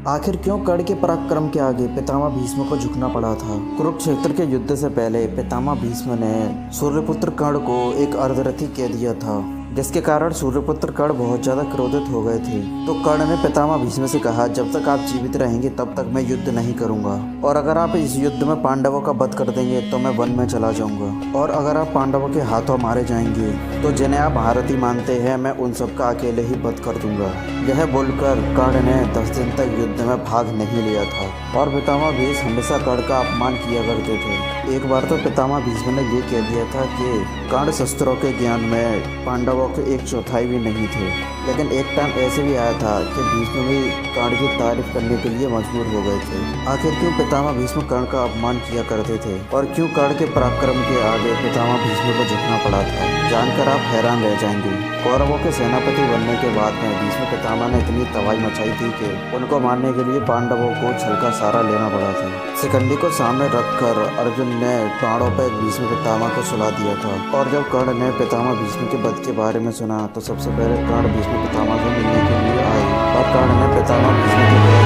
आखिर क्यों कर्ण के पराक्रम के आगे पितामह भीष्म को झुकना पड़ा था। कुरुक्षेत्र के युद्ध से पहले पितामह भीष्म ने सूर्यपुत्र कर्ण को एक अर्धरथी कह दिया था, जिसके कारण सूर्यपुत्र कर्ण बहुत ज्यादा क्रोधित हो गए थे। तो कर्ण ने पितामह भीष्म से कहा, जब तक आप जीवित रहेंगे तब तक मैं युद्ध नहीं करूंगा, और अगर आप इस युद्ध में पांडवों का वध कर देंगे तो मैं वन में चला जाऊंगा, और अगर आप पांडवों के हाथों मारे जाएंगे तो जिन्हें आप महारथी मानते हैं मैं उन सबका अकेले ही वध कर दूंगा। यह बोलकर कर्ण ने 10 दिन तक युद्ध में भाग नहीं लिया था, और पितामह भीष्म हमेशा कर्ण का अपमान किया करते थे। एक बार तो पितामह भीष्म ने ये कह दिया था कि कर्ण शस्त्रों के ज्ञान में पांडवों के 1/4 भी नहीं थे। लेकिन एक टाइम ऐसे भी आया था कि भीष्म भी कर्ण की तारीफ करने के लिए मजबूर हो गए थे। आखिर क्यों पितामह भीष्म कर्ण का अपमान किया करते थे, और क्यों कर्ण के पराक्रम के आगे पितामह भीष्म को झुकना पड़ा था, जानकर आप हैरान रह जाएंगे। कौरवों के सेनापति बनने के बाद में भीष्म पितामह ने इतनी तबाही मचाई थी कि उनको मारने के लिए पांडवों को छल का सहारा लेना पड़ा था। शिखंडी को सामने रखकर अर्जुन ने प्राणों पर भीष्म पितामह को सुला दिया था, और जब कर्ण ने पितामह भीष्म के वध के बारे में सुना तो सबसे पहले कर्ण भीष्म पितामह से मिलने के लिए आए, और कर्ण ने पितामह भीष्म के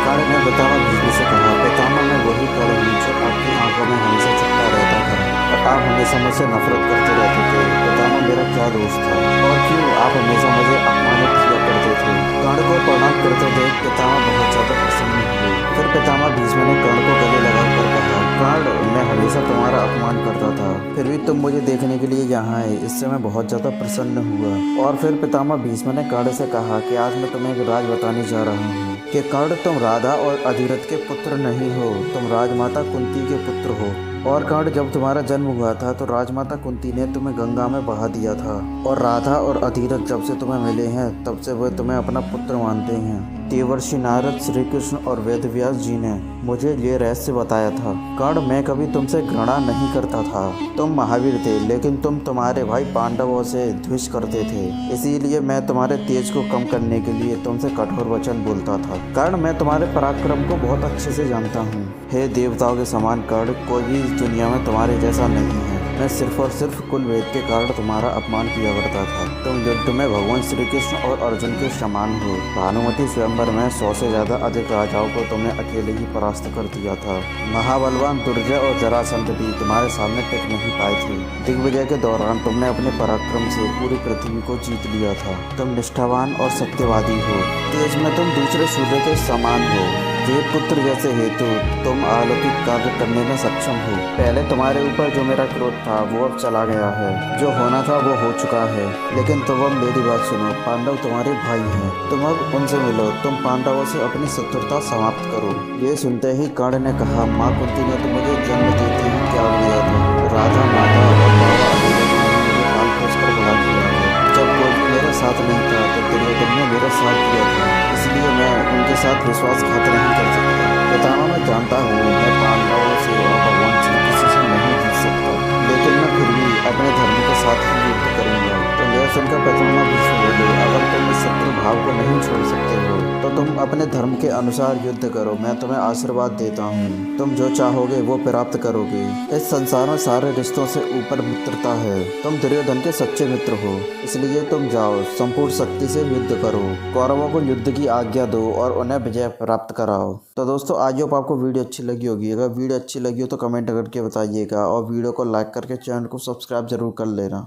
कर्ण ने पितामह भीष्म से कहा, पितामह मैं वही कर्ण हूँ जो आपकी आंखों में हमेशा छिपा रहता था, और आप हमेशा मुझसे नफरत करते रहते थे। पितामह मेरा क्या दोष था, और क्यों आप हमेशा मुझे अपमानित किया करते थे। कर्ण को प्रणाम करते देख पितामह बहुत ज्यादा प्रसन्न हुए। फिर पितामह भीष्म ने कर्ण को गले लगाकर कहा, कर्ण मैं हमेशा तुम्हारा अपमान करता था, फिर भी तुम मुझे देखने के लिए यहाँ आए, इससे मैं बहुत ज्यादा प्रसन्न हुआ। और फिर पितामह भीष्म ने कर्ण से कहा कि आज मैं तुम्हें एक राज बताने जा रहा हूँ कि कर्ण तुम राधा और अधिरथ के पुत्र नहीं हो, तुम राजमाता कुंती के पुत्र हो। और कर्ण जब तुम्हारा जन्म हुआ था तो राजमाता कुंती ने तुम्हें गंगा में बहा दिया था, और राधा और अधिरथ जब से तुम्हें मिले हैं तब से वे तुम्हें अपना पुत्र मानते हैं। देवर्षि नारद, श्री कृष्ण और वेद व्यास जी ने मुझे ये रहस्य बताया था। कर्ण मैं कभी तुमसे घृणा नहीं करता था, तुम महावीर थे, लेकिन तुम तुम्हारे भाई पांडवों से द्वेष करते थे, इसीलिए मैं तुम्हारे तेज को कम करने के लिए तुमसे कठोर वचन बोलता था। कर्ण मैं तुम्हारे पराक्रम को बहुत अच्छे से जानता हूँ। हे देवताओं के समान कर्ण, कोई भी इस दुनिया में तुम्हारे जैसा नहीं है। मैं सिर्फ और सिर्फ कुल वेद के कारण तुम्हारा अपमान किया करता था। तुम युद्ध में भगवान श्री कृष्ण और अर्जुन के समान हो। भानुमति स्वयंवर में 100 से ज्यादा अधिक राजाओं को तुमने अकेले ही परास्त कर दिया था। महाबलवान दुर्जय और जरासंध भी तुम्हारे सामने टिक नहीं पाए थे। दिग्विजय के दौरान तुमने अपने पराक्रम से पूरी पृथ्वी को जीत लिया था। तुम निष्ठावान और सत्यवादी हो। तेज में तुम दूसरे सूर्य के समान हो। देव पुत्र जैसे हेतु तुम अलौकिक कार्य करने में सक्षम हो। पहले तुम्हारे ऊपर जो मेरा क्रोध था वो अब चला गया है, जो होना था वो हो चुका है। लेकिन तुम अब मेरी बात सुनो, पांडव तुम्हारे भाई हैं, तुम अब उनसे मिलो, तुम पांडवों से अपनी शत्रुता समाप्त करो। ये सुनते ही कर्ण ने कहा, माँ कुंती ने तो मुझे जन्म देते ही त्याग दिया था। राजा माता और बाबा अधिरथ ने मुझे पाल पोस कर बड़ा किया है। जब कोई भी मेरा साथ नहीं था तो दुर्योधन ने मेरा साथ दिया था, इसलिए मैं उनके साथ विश्वासघात नहीं कर सकता। पितामह मैं जानता हूँ मैं पांडवों से और भगवान से किसी से नहीं जीत सकता, लेकिन मैं फिर भी अपने धर्म के साथ ही युद्ध करूंगा। तो यह सुनकर पितामह भीष्म बोले, अगर तुम इस शत्रु भाव को नहीं छोड़ सकते हो तो तुम अपने धर्म के अनुसार युद्ध करो। मैं तुम्हें आशीर्वाद देता हूँ, तुम जो चाहोगे वो प्राप्त करोगे। इस संसार में सारे रिश्तों से ऊपर मित्रता है। तुम दुर्योधन के सच्चे मित्र हो, इसलिए तुम जाओ, संपूर्ण शक्ति से युद्ध करो, कौरवों को युद्ध की आज्ञा दो और उन्हें विजय प्राप्त कराओ। तो दोस्तों आज होप आपको वीडियो अच्छी लगी होगी। अगर वीडियो अच्छी लगी हो तो कमेंट करके बताइएगा, और वीडियो को लाइक करके चैनल को सब्सक्राइब जरूर कर लेना।